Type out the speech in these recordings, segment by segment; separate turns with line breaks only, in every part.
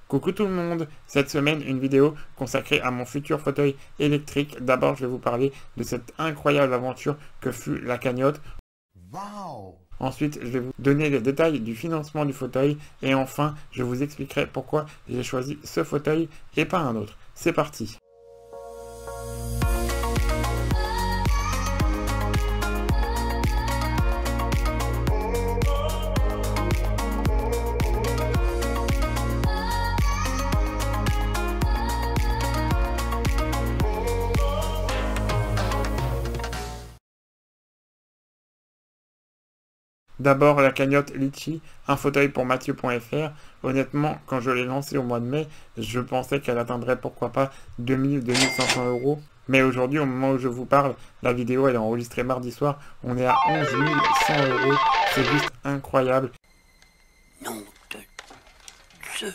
Coucou tout le monde, cette semaine une vidéo consacrée à mon futur fauteuil électrique. D'abord je vais vous parler de cette incroyable aventure que fut la cagnotte.
Wow.
Ensuite je vais vous donner les détails du financement du fauteuil et enfin je vous expliquerai pourquoi j'ai choisi ce fauteuil et pas un autre. C'est parti. D'abord la cagnotte Litchi, un fauteuil pour Mathieu.fr. Honnêtement, quand je l'ai lancé au mois de mai, je pensais qu'elle atteindrait pourquoi pas 2000-2500 euros. Mais aujourd'hui, au moment où je vous parle, la vidéo elle est enregistrée mardi soir, on est à 11 100 euros. C'est juste incroyable.
Nom de Zeus.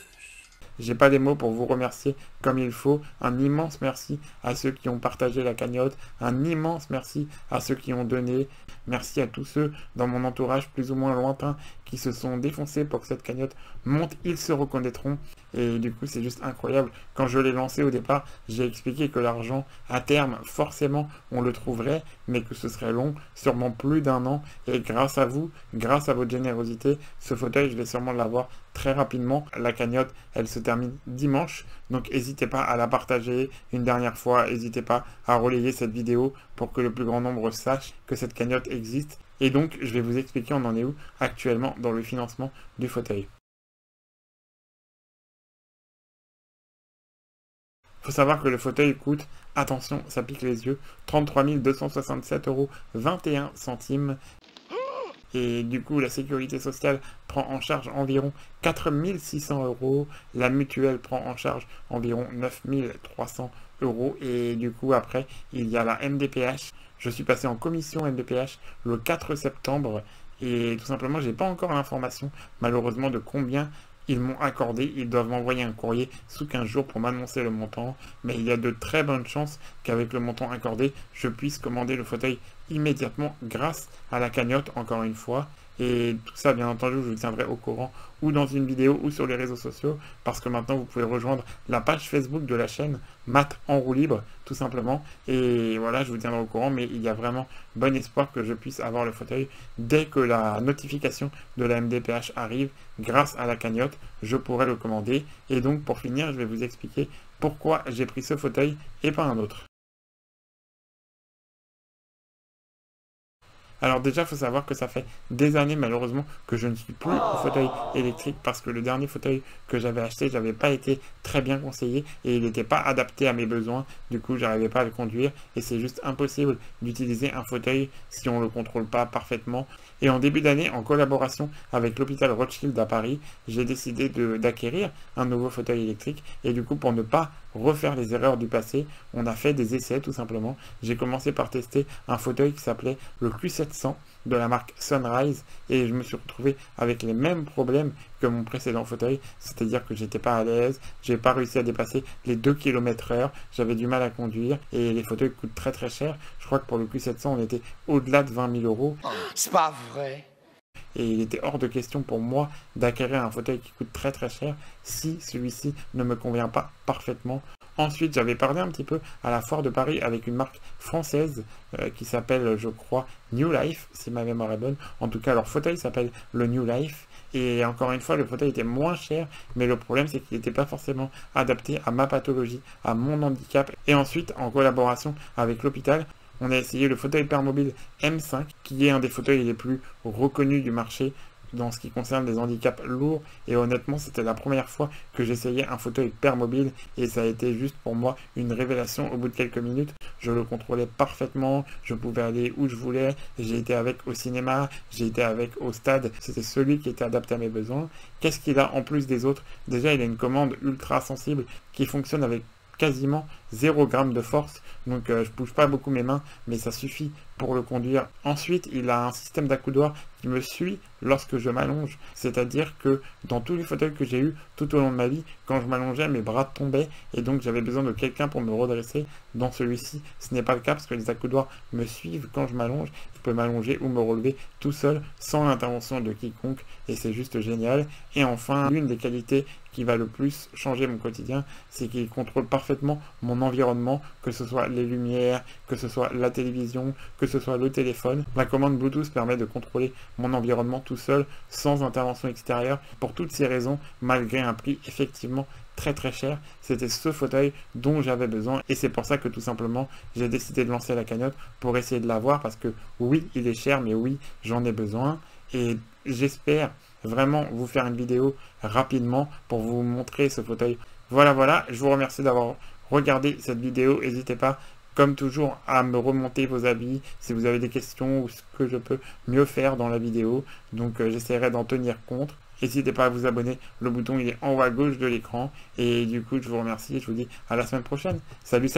J'ai pas les mots pour vous remercier comme il faut. Un immense merci à ceux qui ont partagé la cagnotte. Un immense merci à ceux qui ont donné. Merci à tous ceux dans mon entourage plus ou moins lointain qui se sont défoncés pour que cette cagnotte monte. Ils se reconnaîtront. Et du coup, c'est juste incroyable. Quand je l'ai lancé au départ, j'ai expliqué que l'argent, à terme, forcément, on le trouverait, mais que ce serait long, sûrement plus d'1 an. Et grâce à vous, grâce à votre générosité, ce fauteuil, je vais sûrement l'avoir très rapidement. La cagnotte, elle se termine dimanche. Donc, n'hésitez pas à la partager une dernière fois. N'hésitez pas à relayer cette vidéo pour que le plus grand nombre sache que cette cagnotte existe. Et donc, je vais vous expliquer on en est où actuellement dans le financement du fauteuil. Faut savoir que le fauteuil coûte, attention, ça pique les yeux, 33 267,21 €. Et du coup, la sécurité sociale prend en charge environ 4 600 €. La mutuelle prend en charge environ 9 300 €. Et du coup, après, il y a la MDPH. Je suis passé en commission MDPH le 4 septembre. Et tout simplement, j'ai pas encore l'information, malheureusement, de combien ils m'ont accordé. Ils doivent m'envoyer un courrier sous 15 jours pour m'annoncer le montant. Mais il y a de très bonnes chances qu'avec le montant accordé, je puisse commander le fauteuil immédiatement grâce à la cagnotte, encore une fois. Et tout ça, bien entendu, je vous tiendrai au courant ou dans une vidéo ou sur les réseaux sociaux, parce que maintenant, vous pouvez rejoindre la page Facebook de la chaîne Math en roue libre, tout simplement. Et voilà, je vous tiendrai au courant, mais il y a vraiment bon espoir que je puisse avoir le fauteuil dès que la notification de la MDPH arrive. Grâce à la cagnotte, je pourrai le commander. Et donc, pour finir, je vais vous expliquer pourquoi j'ai pris ce fauteuil et pas un autre. Alors déjà, il faut savoir que ça fait des années malheureusement que je ne suis plus au fauteuil électrique parce que le dernier fauteuil que j'avais acheté, j'avais pas été très bien conseillé et il n'était pas adapté à mes besoins. Du coup, j'arrivais pas à le conduire et c'est juste impossible d'utiliser un fauteuil si on ne le contrôle pas parfaitement. Et en début d'année, en collaboration avec l'hôpital Rothschild à Paris, j'ai décidé d'acquérir un nouveau fauteuil électrique. Et du coup, pour ne pas refaire les erreurs du passé, on a fait des essais tout simplement. J'ai commencé par tester un fauteuil qui s'appelait le Q700 de la marque Sunrise et je me suis retrouvé avec les mêmes problèmes que mon précédent fauteuil, c'est-à-dire que j'étais pas à l'aise, j'ai pas réussi à dépasser les 2 km/h, j'avais du mal à conduire et les fauteuils coûtent très très cher. Je crois que pour le Q700 on était au-delà de 20 000 €.
C'est pas vrai.
Et il était hors de question pour moi d'acquérir un fauteuil qui coûte très très cher si celui-ci ne me convient pas parfaitement. Ensuite, j'avais parlé un petit peu à la foire de Paris avec une marque française qui s'appelle, je crois, New Life, si ma mémoire est bonne. En tout cas, leur fauteuil s'appelle le New Life. Et encore une fois, le fauteuil était moins cher, mais le problème, c'est qu'il n'était pas forcément adapté à ma pathologie, à mon handicap. Et ensuite, en collaboration avec l'hôpital, on a essayé le fauteuil Permobile M5, qui est un des fauteuils les plus reconnus du marché dans ce qui concerne les handicaps lourds. Et honnêtement, c'était la première fois que j'essayais un fauteuil Permobile et ça a été juste pour moi une révélation. Au bout de quelques minutes, je le contrôlais parfaitement, je pouvais aller où je voulais, j'ai été avec au cinéma, j'ai été avec au stade, c'était celui qui était adapté à mes besoins. Qu'est-ce qu'il a en plus des autres? Déjà, il a une commande ultra sensible qui fonctionne avec quasiment 0 g de force, donc je bouge pas beaucoup mes mains, mais ça suffit pour le conduire. Ensuite, il a un système d'accoudoir qui me suit lorsque je m'allonge, c'est-à-dire que dans tous les fauteuils que j'ai eu tout au long de ma vie, quand je m'allongeais, mes bras tombaient et donc j'avais besoin de quelqu'un pour me redresser. Dans celui-ci, ce n'est pas le cas parce que les accoudoirs me suivent quand je m'allonge. Je peux m'allonger ou me relever tout seul sans l'intervention de quiconque et c'est juste génial. Et enfin, l'une des qualités qui va le plus changer mon quotidien, c'est qu'il contrôle parfaitement mon environnement, que ce soit les lumières, que ce soit la télévision, que ce soit le téléphone. La commande Bluetooth permet de contrôler mon environnement tout seul, sans intervention extérieure. Pour toutes ces raisons, malgré un prix effectivement très cher, c'était ce fauteuil dont j'avais besoin, et c'est pour ça que tout simplement j'ai décidé de lancer la cagnotte pour essayer de l'avoir, parce que oui, il est cher, mais oui, j'en ai besoin, et j'espère vraiment vous faire une vidéo rapidement pour vous montrer ce fauteuil. Voilà, je vous remercie d'avoir regardé cette vidéo. N'hésitez pas, comme toujours, à me remonter vos avis si vous avez des questions ou ce que je peux mieux faire dans la vidéo. Donc j'essaierai d'en tenir compte. N'hésitez pas à vous abonner, le bouton il est en haut à gauche de l'écran. Et du coup, je vous remercie et je vous dis à la semaine prochaine. Salut